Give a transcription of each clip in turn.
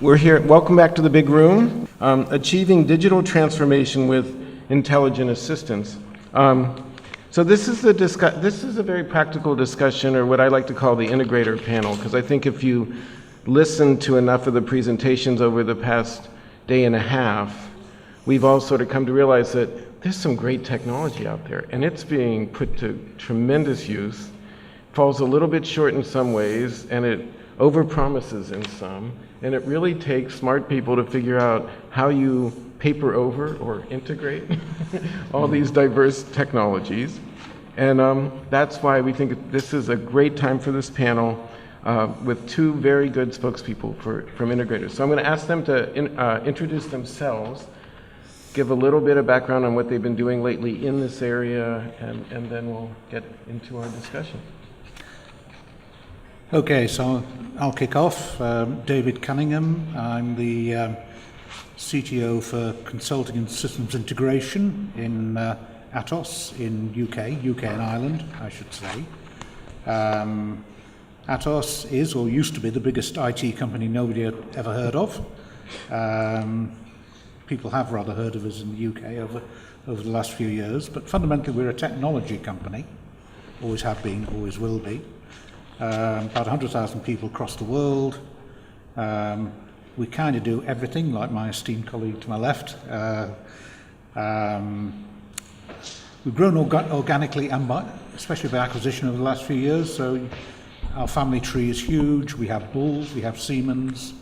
We're here. Welcome back to the big room. Achieving digital transformation with intelligent assistance. So this is a very practical discussion, or what I like to call the integrator panel, because I think if you listen to enough of the presentations over the past day and a half, we've all sort of come to realize that there's some great technology out there, and it's being put to tremendous use, falls a little bit short in some ways, and it overpromises in some, and it really takes smart people to figure out how you paper over or integrate all these diverse technologies. And that's why we think this is a great time for this panel with two very good spokespeople from integrators. So I'm going to ask them to introduce themselves, give a little bit of background on what they've been doing lately in this area, and then we'll get into our discussion. Okay, so I'll kick off. David Cunningham. I'm the CTO for Consulting and Systems Integration in Atos in UK and Ireland, I should say. Atos is, or used to be, the biggest IT company nobody had ever heard of. People have rather heard of us in the UK over the last few years, but fundamentally we're a technology company, always have been, always will be. About 100,000 people across the world. We kind of do everything, like my esteemed colleague to my left. We've grown organically and especially by acquisition over the last few years. So our family tree is huge. We have Bulls, we have Siemens,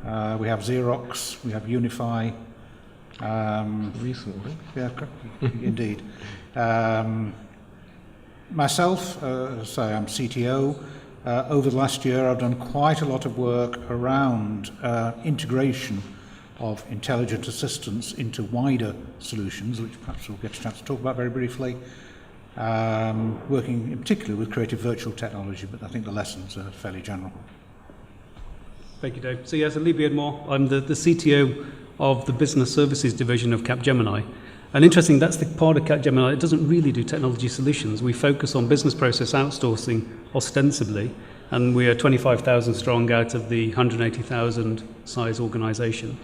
we have Xerox, we have Unify. Recently. Yeah, indeed. Myself, so I'm CTO. Over the last year I've done quite a lot of work around integration of intelligent assistance into wider solutions, which perhaps we'll get a chance to talk about very briefly. Working in particular with creative virtual technology, but I think the lessons are fairly general. Thank you, Dave. So yes, I'm Lee Beardmore. I'm the CTO of the Business Services Division of Capgemini. And interesting, that's the part of Capgemini that doesn't really do technology solutions. We focus on business process outsourcing ostensibly, and we are 25,000 strong out of the 180,000 size organization.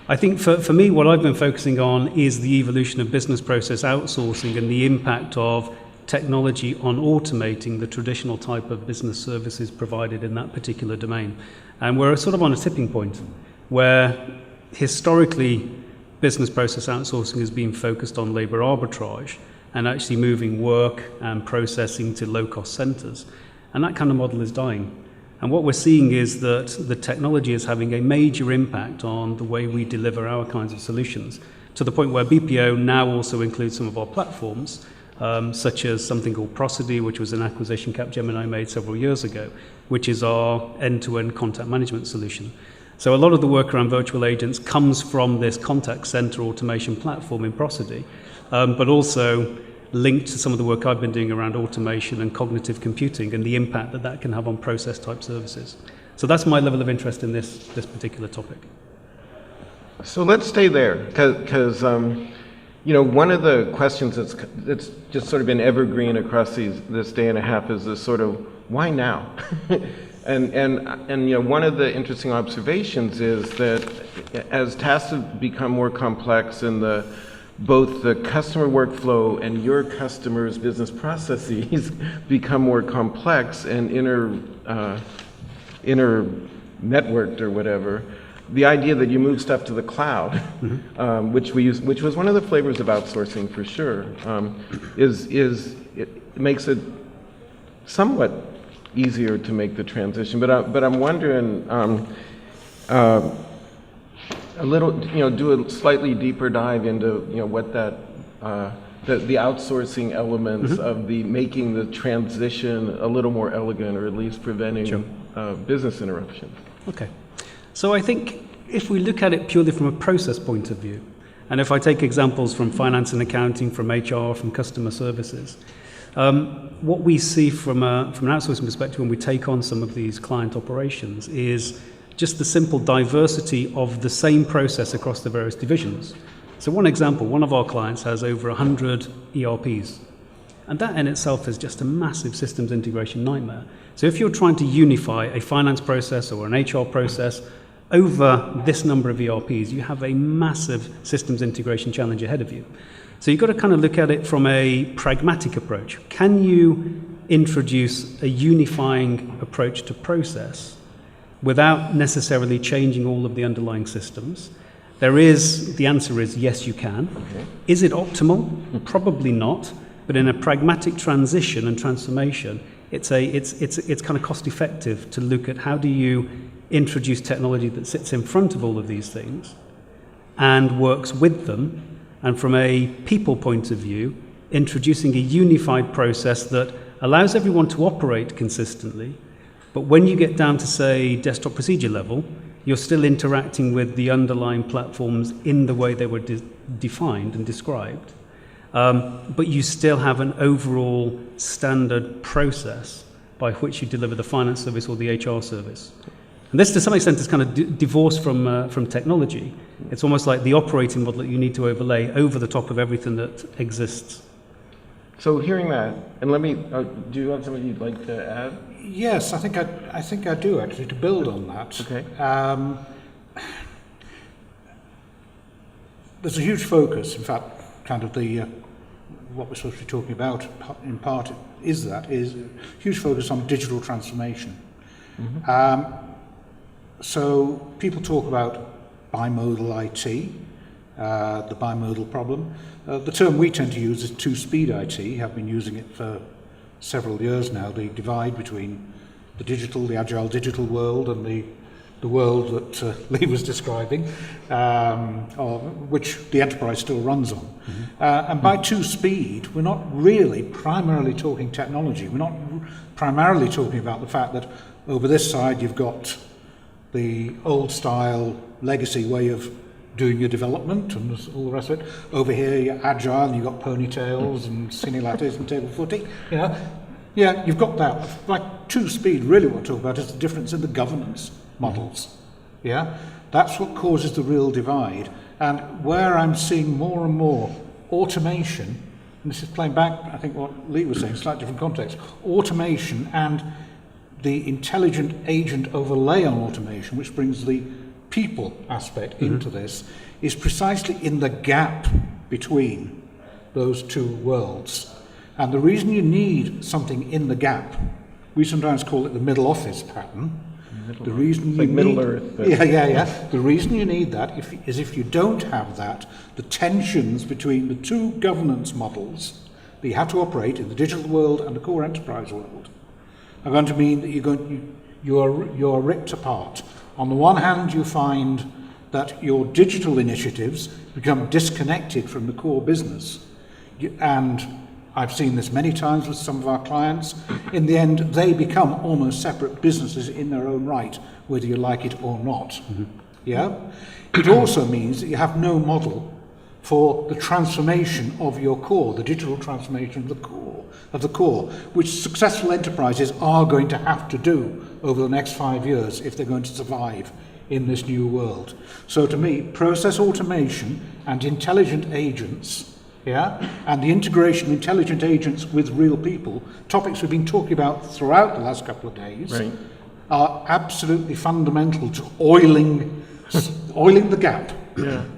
I think for me, what I've been focusing on is the evolution of business process outsourcing and the impact of technology on automating the traditional type of business services provided in that particular domain. And we're sort of on a tipping point where historically business process outsourcing has been focused on labor arbitrage and actually moving work and processing to low-cost centers. And that kind of model is dying. And what we're seeing is that the technology is having a major impact on the way we deliver our kinds of solutions, to the point where BPO now also includes some of our platforms, such as something called Prosody, which was an acquisition Capgemini made several years ago, which is our end-to-end contact management solution. So a lot of the work around virtual agents comes from this contact center automation platform in Prosody, but also linked to some of the work I've been doing around automation and cognitive computing and the impact that that can have on process type services. So that's my level of interest in this particular topic. So let's stay there, because one of the questions that's just sort of been evergreen across this day and a half is this sort of, why now? And one of the interesting observations is that as tasks have become more complex and both the customer workflow and your customers' business processes become more complex and inter-networked or whatever, the idea that you move stuff to the cloud, which was one of the flavors of outsourcing for sure, it makes it somewhat easier to make the transition. But I'm wondering, a little, do a slightly deeper dive into, what that, the outsourcing elements of the making the transition a little more elegant, or at least preventing business interruptions. Okay. So I think if we look at it purely from a process point of view, and if I take examples from finance and accounting, from HR, from customer services, what we see from an outsourcing perspective when we take on some of these client operations is just the simple diversity of the same process across the various divisions. So one example, one of our clients has over 100 ERPs, and that in itself is just a massive systems integration nightmare. So if you're trying to unify a finance process or an HR process, over this number of ERPs, you have a massive systems integration challenge ahead of you. So you've got to kind of look at it from a pragmatic approach. Can you introduce a unifying approach to process without necessarily changing all of the underlying systems? The answer is yes, you can. Okay. Is it optimal? Probably not. But in a pragmatic transition and transformation, it's kind of cost effective to look at how do you introduce technology that sits in front of all of these things and works with them, and from a people point of view, introducing a unified process that allows everyone to operate consistently, but when you get down to, say, desktop procedure level, you're still interacting with the underlying platforms in the way they were defined and described. But you still have an overall standard process by which you deliver the finance service or the HR service. And this, to some extent, is kind of divorced from technology. It's almost like the operating model that you need to overlay over the top of everything that exists. So hearing that, and let me, do you have something you'd like to add? Yes, I think I do, actually, to build on that. Okay. There's a huge focus, in fact, kind of what we're supposed to be talking about in part is a huge focus on digital transformation. Mm-hmm. So people talk about bimodal IT, the bimodal problem. The term we tend to use is two-speed IT. Have been using it for several years now, the divide between the agile digital world and the world that Lee was describing, which the enterprise still runs on. Mm-hmm. And by two-speed, we're not really primarily talking technology. We're not primarily talking about the fact that over this side you've got the old-style legacy way of doing your development and all the rest of it. Over here you're agile and you've got ponytails and skinny lattes and table footing. You know, yeah, you've got that. Like two-speed, really what we're talking about is the difference in the governance models. Yeah, that's what causes the real divide. And where I'm seeing more and more automation, and this is playing back, I think what Lee was saying, slightly different context, automation and the intelligent agent overlay on automation, which brings the people aspect into this, is precisely in the gap between those two worlds. And the reason you need something in the gap, we sometimes call it the middle office pattern. The reason you need Middle Earth. The reason you need that is if you don't have that, the tensions between the two governance models that you have to operate in the digital world and the core enterprise world are going to mean that you are ripped apart. On the one hand, you find that your digital initiatives become disconnected from the core business, and I've seen this many times with some of our clients. In the end, they become almost separate businesses in their own right, whether you like it or not. Mm-hmm. Yeah? It also means that you have no model for the transformation of your core, the digital transformation of the core, which successful enterprises are going to have to do over the next 5 years if they're going to survive in this new world. So to me, process automation and intelligent agents, and the integration of intelligent agents with real people, topics we've been talking about throughout the last couple of days, right, are absolutely fundamental to oiling the gap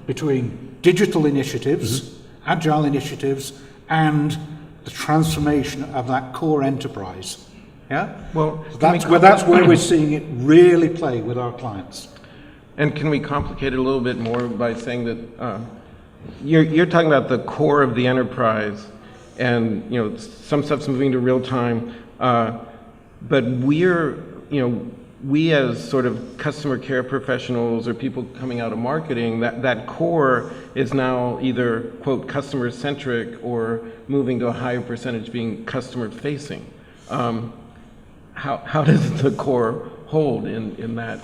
between digital initiatives, agile initiatives, and the transformation of that core enterprise. Yeah? Well, that's where we're seeing it really play with our clients. And can we complicate it a little bit more by saying that you're talking about the core of the enterprise, and some stuff's moving to real time, but we as sort of customer care professionals or people coming out of marketing, that core is now either, quote, customer centric or moving to a higher percentage being customer facing. How does the core hold in that?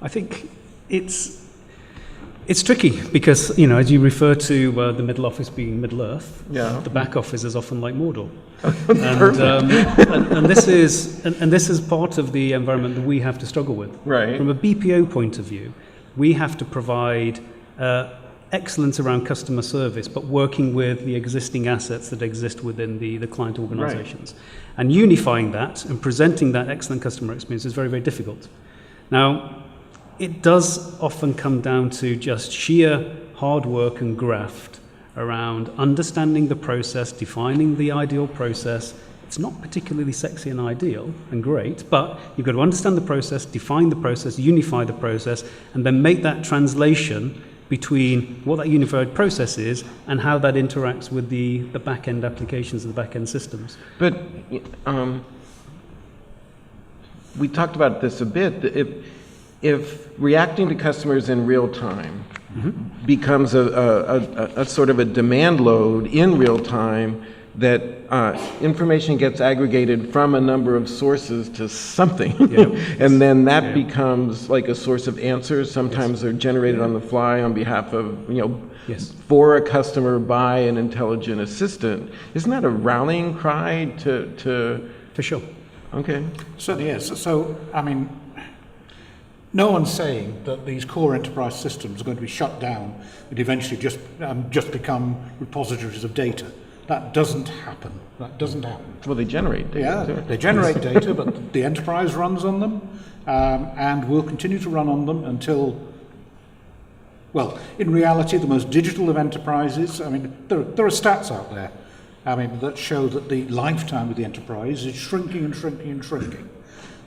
I think it's tricky because, as you refer to the middle office being Middle Earth, the back office is often like Mordor. and this is part of the environment that we have to struggle with. Right. From a BPO point of view, we have to provide excellence around customer service, but working with the existing assets that exist within the client organizations. Right. And unifying that and presenting that excellent customer experience is very, very difficult. Now, it does often come down to just sheer hard work and graft around understanding the process, defining the ideal process. It's not particularly sexy and ideal and great, but you've got to understand the process, define the process, unify the process, and then make that translation between what that unified process is and how that interacts with the back-end applications and the back-end systems. But we talked about this a bit. If reacting to customers in real time becomes a sort of a demand load in real time, that information gets aggregated from a number of sources to something, and then that becomes like a source of answers. Sometimes they're generated on the fly on behalf of, for a customer by an intelligent assistant. Isn't that a rallying cry to For sure. Okay. Certainly is. So, I mean, no one's saying that these core enterprise systems are going to be shut down and eventually just become repositories of data. That doesn't happen. That doesn't happen. Well, they generate data. Yeah, they generate data, but the enterprise runs on them, and will continue to run on them until, well, in reality, the most digital of enterprises, I mean, there are stats out there, I mean, that show that the lifetime of the enterprise is shrinking and shrinking and shrinking.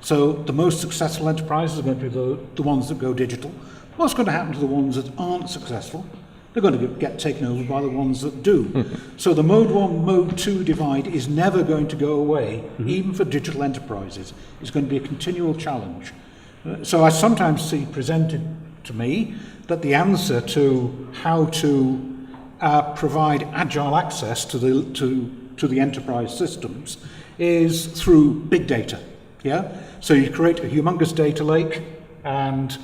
So the most successful enterprises are going to be the ones that go digital. What's going to happen to the ones that aren't successful? They're going to get taken over by the ones that do. So the mode 1, mode 2 divide is never going to go away, even for digital enterprises. It's going to be a continual challenge. So I sometimes see presented to me that the answer to how to provide agile access to the enterprise systems is through big data. Yeah. So you create a humongous data lake, and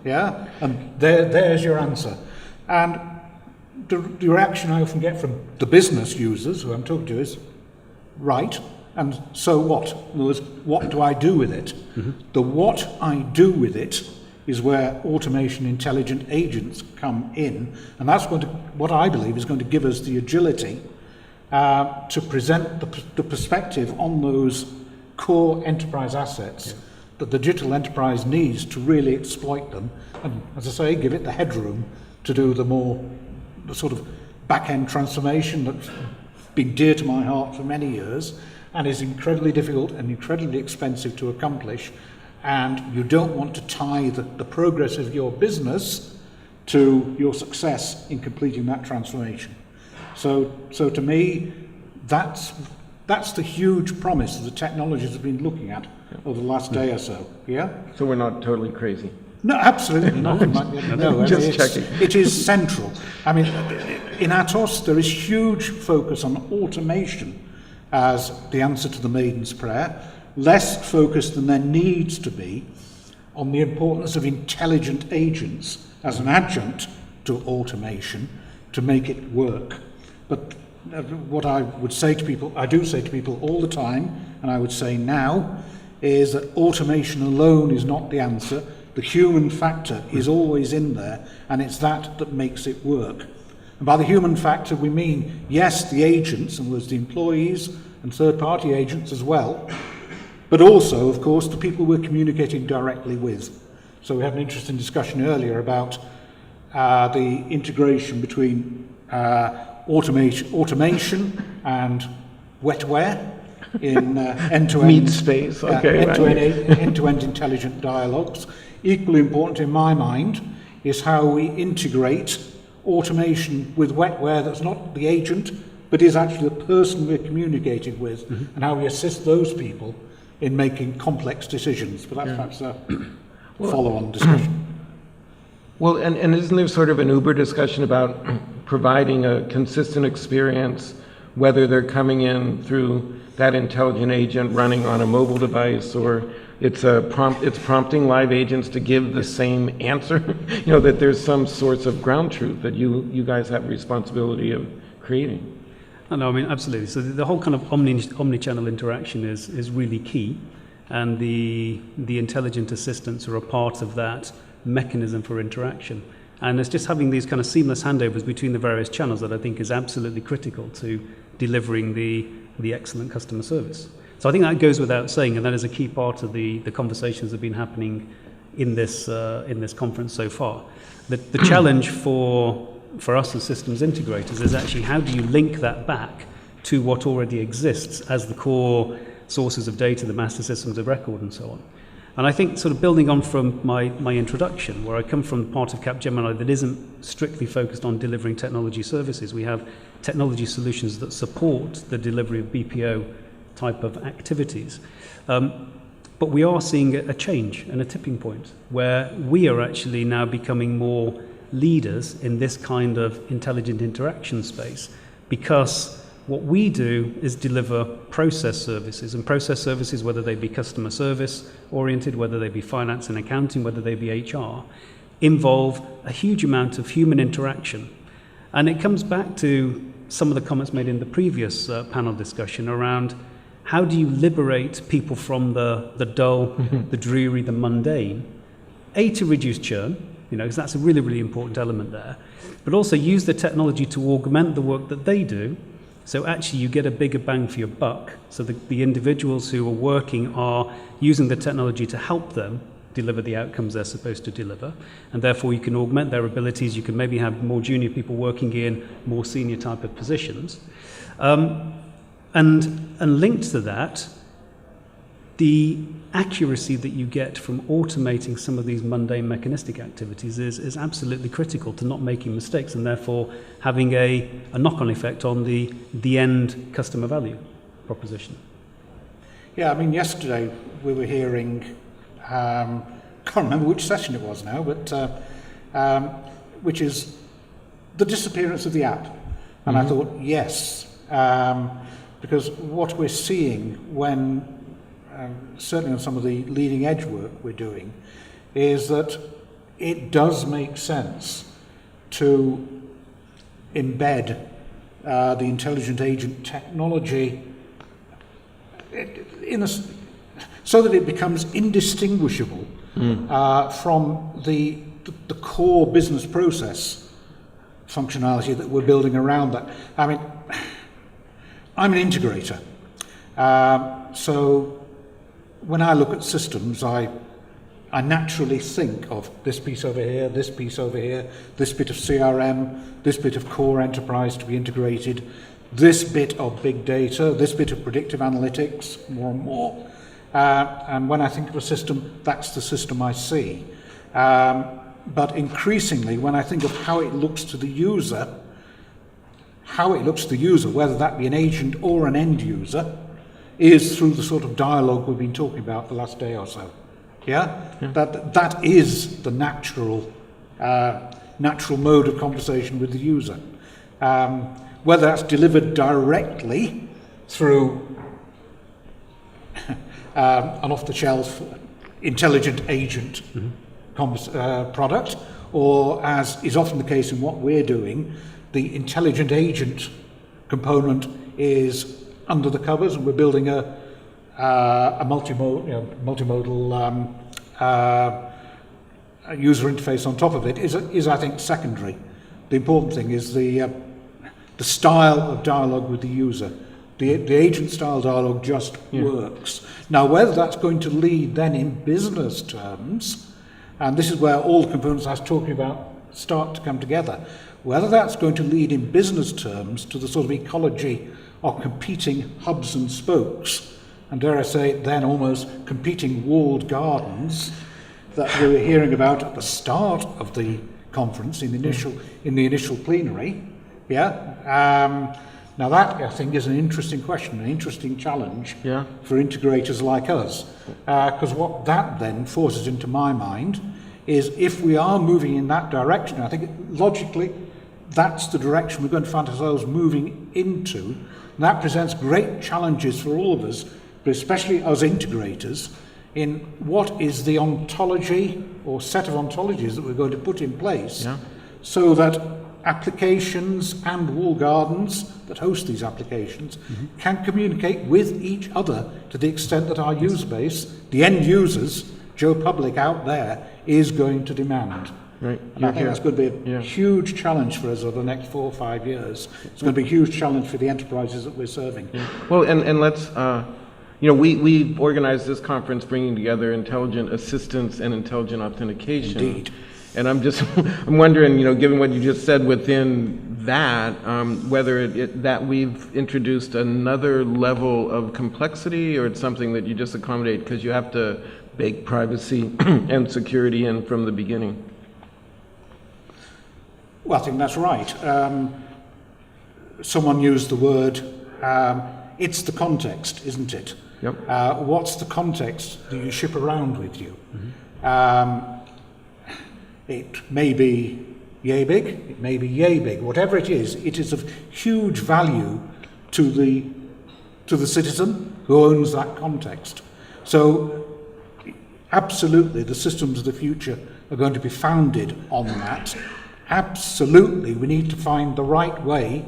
and there's your answer. And the reaction I often get from the business users who I'm talking to is, right, and so what? In other words, what do I do with it? The what I do with it is where automation intelligent agents come in, and that's what I believe is going to give us the agility to present the perspective on those core enterprise assets that the digital enterprise needs to really exploit them, and as I say, give it the headroom to do the sort of back-end transformation that's been dear to my heart for many years and is incredibly difficult and incredibly expensive to accomplish, and you don't want to tie the progress of your business to your success in completing that transformation. So to me, that's the huge promise that the technologies have been looking at over the last day or so. Yeah? So we're not totally crazy. No, absolutely not. No, Just checking. It is central. I mean, in Atos, there is huge focus on automation as the answer to the Maiden's Prayer, less focus than there needs to be on the importance of intelligent agents as an adjunct to automation to make it work. But what I would say to people, I do say to people all the time, and I would say now, is that automation alone is not the answer. The human factor is always in there, and it's that makes it work. And by the human factor, we mean, yes, the agents, and there's the employees and third-party agents as well, but also, of course, the people we're communicating directly with. So we had an interesting discussion earlier about the integration between automation and wetware in end-to-end Meat space, okay. end-to-end intelligent dialogues. Equally important in my mind is how we integrate automation with wetware that's not the agent, but is actually the person we're communicating with, and how we assist those people in making complex decisions. But that's perhaps a follow-on discussion. Well, and isn't there sort of an Uber discussion about providing a consistent experience, whether they're coming in through that intelligent agent running on a mobile device, or it's prompting live agents to give the same answer, that there's some sorts of ground truth that you guys have responsibility of creating. No, I mean, absolutely. So the whole kind of omni-channel interaction is really key, and the intelligent assistants are a part of that mechanism for interaction. And it's just having these kind of seamless handovers between the various channels that I think is absolutely critical to delivering the excellent customer service. So I think that goes without saying, and that is a key part of the conversations that have been happening in this conference so far. The challenge for us as systems integrators is actually how do you link that back to what already exists as the core sources of data, the master systems of record and so on. And I think sort of building on from my introduction, where I come from the part of Capgemini that isn't strictly focused on delivering technology services. We have technology solutions that support the delivery of BPO type of activities. But we are seeing a change and a tipping point where we are actually now becoming more leaders in this kind of intelligent interaction space, because what we do is deliver process services, and process services, whether they be customer service oriented, whether they be finance and accounting, whether they be HR, involve a huge amount of human interaction. And it comes back to some of the comments made in the previous panel discussion around how do you liberate people from the dull, the dreary, the mundane, to reduce churn, because that's a really, really important element there, but also use the technology to augment the work that they do. So actually you get a bigger bang for your buck. So the individuals who are working are using the technology to help them deliver the outcomes they're supposed to deliver. And therefore you can augment their abilities. You can maybe have more junior people working in more senior type of positions. And linked to that, the accuracy that you get from automating some of these mundane mechanistic activities is absolutely critical to not making mistakes, and therefore having a knock-on effect on the end customer value proposition. Yeah, I mean, yesterday we were hearing, can't remember which session it was now, but which is the disappearance of the app. And I thought, yes, because what we're seeing when certainly on some of the leading edge work we're doing, is that it does make sense to embed the intelligent agent technology so that it becomes indistinguishable from the core business process functionality that we're building around that. I mean, I'm an integrator, so when I look at systems, I naturally think of this piece over here, this piece over here, this bit of CRM, this bit of core enterprise to be integrated, this bit of big data, this bit of predictive analytics, more and more. And when I think of a system, that's the system I see. But increasingly, when I think of how it looks to the user, whether that be an agent or an end user, is through the sort of dialogue we've been talking about the last day or so. Yeah? That is the natural mode of conversation with the user. Whether that's delivered directly through an off-the-shelf intelligent agent product, or as is often the case in what we're doing, the intelligent agent component is under the covers, and we're building a multimodal user interface on top of it, is I think secondary. The important thing is the style of dialogue with the user. The agent style dialogue just works. Now, whether that's going to lead then in business terms, and this is where all the components I was talking about start to come together, whether that's going to lead in business terms to the sort of ecology of competing hubs and spokes, and dare I say then almost competing walled gardens that we were hearing about at the start of the conference in the initial plenary. Now that, I think, is an interesting question, an interesting challenge for integrators like us, because what that then forces into my mind is if we are moving in that direction, I think logically that's the direction we're going to find ourselves moving into. And that presents great challenges for all of us, but especially us integrators, in what is the ontology or set of ontologies that we're going to put in place so that applications and walled gardens that host these applications can communicate with each other to the extent that our user base, the end users, Joe Public out there, is going to demand. Right. And I think that's going to be a huge challenge for us over the next 4 or 5 years. It's going to be a huge challenge for the enterprises that we're serving. Well, and let's, we've organized this conference bringing together intelligent assistance and intelligent authentication. Indeed. And I'm wondering, given what you just said within that, whether that we've introduced another level of complexity, or it's something that you just accommodate because you have to bake privacy and security in from the beginning. Well, I think that's right. Someone used the word, it's the context, isn't it? Yep. What's the context that you ship around with you? It may be yay big, it may be yay big. Whatever it is of huge value to the citizen who owns that context. So, absolutely, the systems of the future are going to be founded on that. Absolutely, we need to find the right way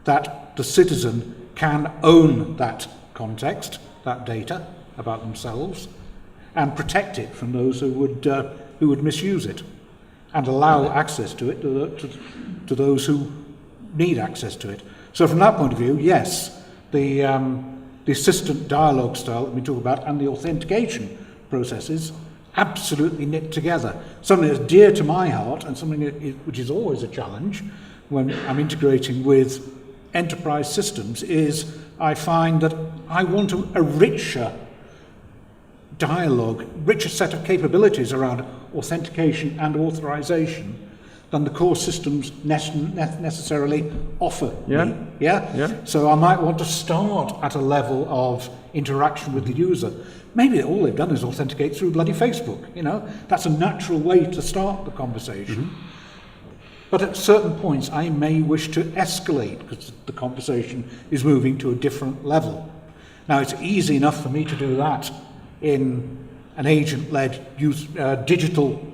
that the citizen can own that context, that data about themselves, and protect it from those who would misuse it, and allow access to it to those who need access to it. So from that point of view, yes, the assistant dialogue style that we talk about and the authentication processes absolutely knit together. Something that's dear to my heart, and something which is always a challenge when I'm integrating with enterprise systems, is I find that I want a richer dialogue, richer set of capabilities around authentication and authorization than the core systems necessarily offer me. Yeah? So I might want to start at a level of interaction with the user. Maybe all they've done is authenticate through bloody Facebook, That's a natural way to start the conversation. But at certain points I may wish to escalate because the conversation is moving to a different level. Now it's easy enough for me to do that in an agent-led digital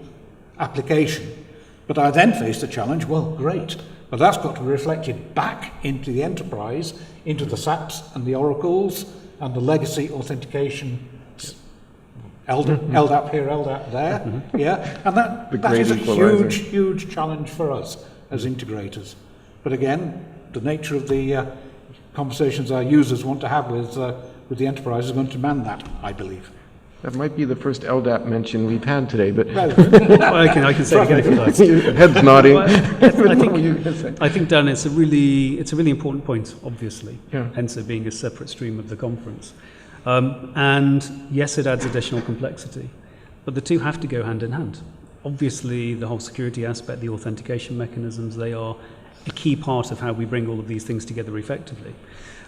application. But I then face the challenge, well, great, but that's got to be reflected back into the enterprise, into the SAPs and the Oracles and the legacy authentication, LDAP here, LDAP there, and that is a huge challenge for us as integrators. But again, the nature of the conversations our users want to have with the enterprise is going to demand that, I believe. That might be the first LDAP mention we've had today, but well, I can say it again if you like. Head's nodding. I think, Dan, it's a really important point, obviously, hence it being a separate stream of the conference. And yes, it adds additional complexity, but the two have to go hand in hand. Obviously, the whole security aspect, the authentication mechanisms, they are a key part of how we bring all of these things together effectively.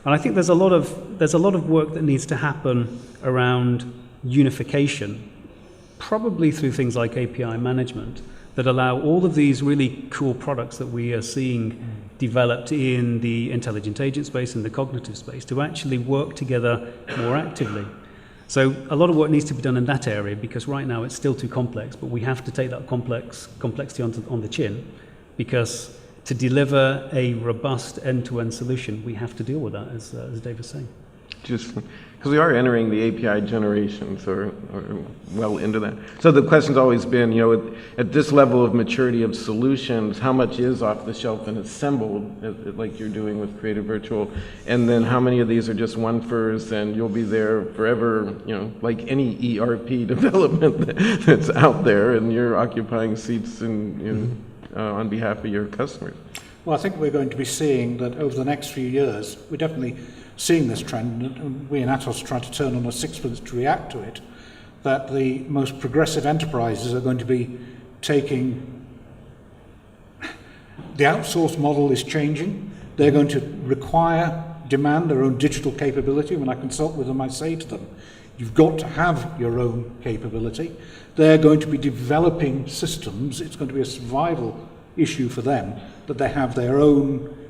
And I think there's a lot of work that needs to happen around unification, probably through things like API management, that allow all of these really cool products that we are seeing developed in the intelligent agent space and the cognitive space to actually work together more actively. So a lot of work needs to be done in that area, because right now it's still too complex, but we have to take that complexity on the chin, because to deliver a robust end-to-end solution, we have to deal with that, as Dave was saying. Just because we are entering the API generation, so we're well into that. So the question's always been, at this level of maturity of solutions, how much is off the shelf and assembled, like you're doing with Creative Virtual, and then how many of these are just one-fers and you'll be there forever, like any ERP development that's out there, and you're occupying seats on behalf of your customers. Well, I think we're going to be seeing that over the next few years. We're definitely seeing this trend, and we in Atos try to turn on a sixpence to react to it, that the most progressive enterprises are going to be taking, the outsource model is changing. They're going to demand their own digital capability. When I consult with them, I say to them, you've got to have your own capability. They're going to be developing systems. It's going to be a survival issue for them that they have their own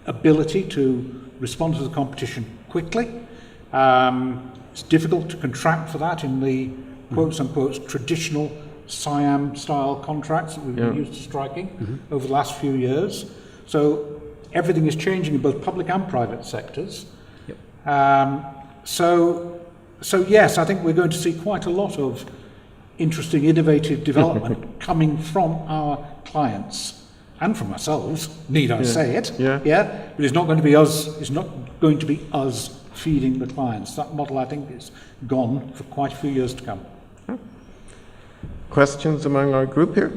ability to respond to the competition quickly. It's difficult to contract for that in the quotes unquote traditional SIAM style contracts that we've been used to striking over the last few years. So everything is changing in both public and private sectors. So yes, I think we're going to see quite a lot of interesting, innovative development coming from our clients and from ourselves, need I say it? Yeah. Yeah. But it's not going to be us. It's not going to be us feeding the clients. That model, I think, is gone for quite a few years to come. Questions among our group here?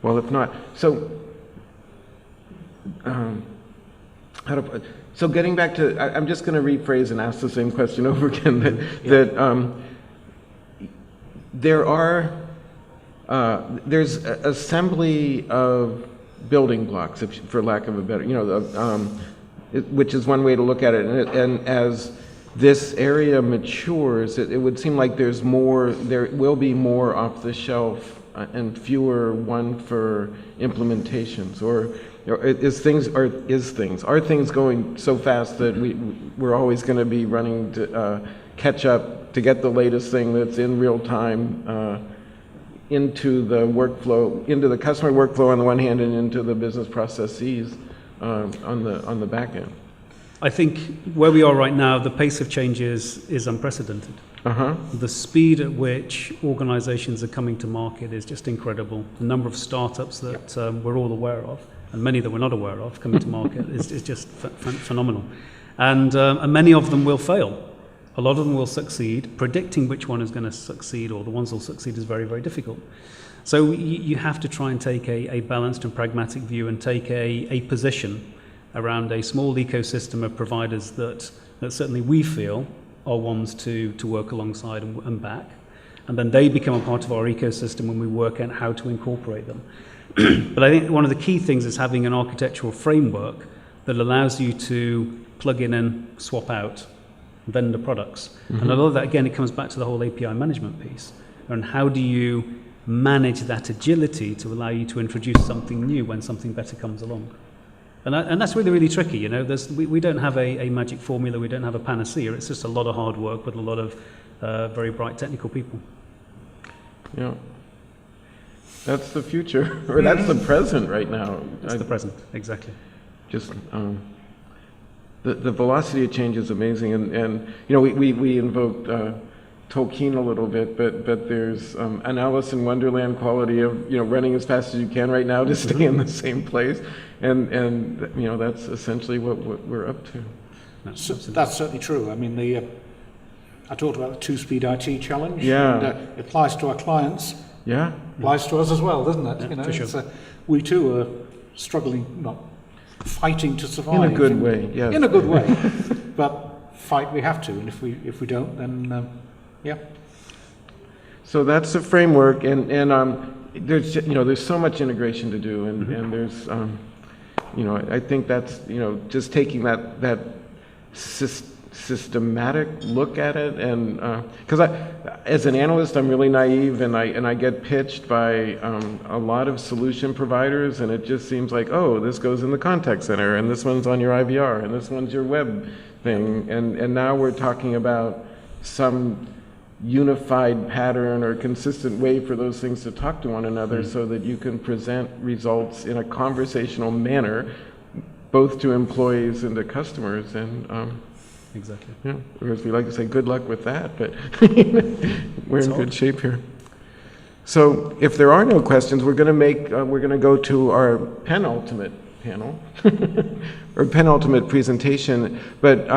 Well, if not, so so getting back to, I'm just going to rephrase and ask the same question over again. There's assembly of building blocks, for lack of a better, which is one way to look at it. And as this area matures, it would seem like there will be more off the shelf and fewer one for implementations, or are things going so fast that we're always going to be running to catch up to get the latest thing that's in real time into the workflow, into the customer workflow on the one hand, and into the business processes on the back end? I think where we are right now, the pace of change is unprecedented. The speed at which organizations are coming to market is just incredible. The number of startups that we're all aware of, and many that we're not aware of, coming to market is just phenomenal. And many of them will fail. A lot of them will succeed. Predicting which one is going to succeed, or the ones that will succeed, is very, very difficult. So you have to try and take a balanced and pragmatic view and take a position around a small ecosystem of providers that certainly we feel are ones to work alongside and back. And then they become a part of our ecosystem when we work out how to incorporate them. But I think one of the key things is having an architectural framework that allows you to plug in and swap out vendor products. And a lot of that, again, it comes back to the whole API management piece. And how do you manage that agility to allow you to introduce something new when something better comes along? And that's really, really tricky. We don't have a magic formula. We don't have a panacea. It's just a lot of hard work with a lot of very bright technical people. Yeah. That's the future, or that's the present right now. That's the present, exactly. Just the velocity of change is amazing, and we invoked Tolkien a little bit, but there's an Alice in Wonderland quality of running as fast as you can right now to stay in the same place, and that's essentially what we're up to. That's certainly true. I mean, I talked about the two-speed IT challenge. Yeah. And, it applies to our clients. Yeah. Applies to us as well, doesn't it? Yeah, for sure. We too are struggling, not fighting to survive. In a good way, yes. In a good way, but fight we have to, and if we don't, then yeah. So that's the framework, and there's so much integration to do, and there's I think that's just taking that systematic look at it, and because as an analyst, I'm really naive, and I get pitched by a lot of solution providers, and it just seems like, oh, this goes in the contact center, and this one's on your IVR, and this one's your web thing, and now we're talking about some unified pattern or consistent way for those things to talk to one another, so that you can present results in a conversational manner, both to employees and to customers, and exactly. yeah, whereas we like to say good luck with that, but we're in good shape here. So if there are no questions, we're going to go to our penultimate panel or penultimate presentation, but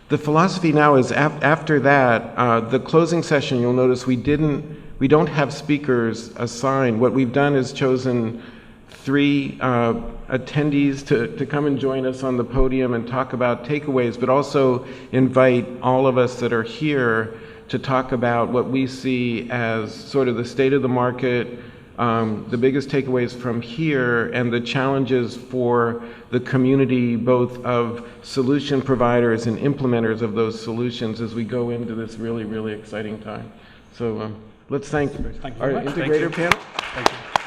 the philosophy now is after that, the closing session, you'll notice we don't have speakers assigned. What we've done is chosen 3 attendees to come and join us on the podium and talk about takeaways, but also invite all of us that are here to talk about what we see as sort of the state of the market, the biggest takeaways from here, and the challenges for the community, both of solution providers and implementers of those solutions, as we go into this really, really exciting time. So let's thank our integrator panel. Thank you.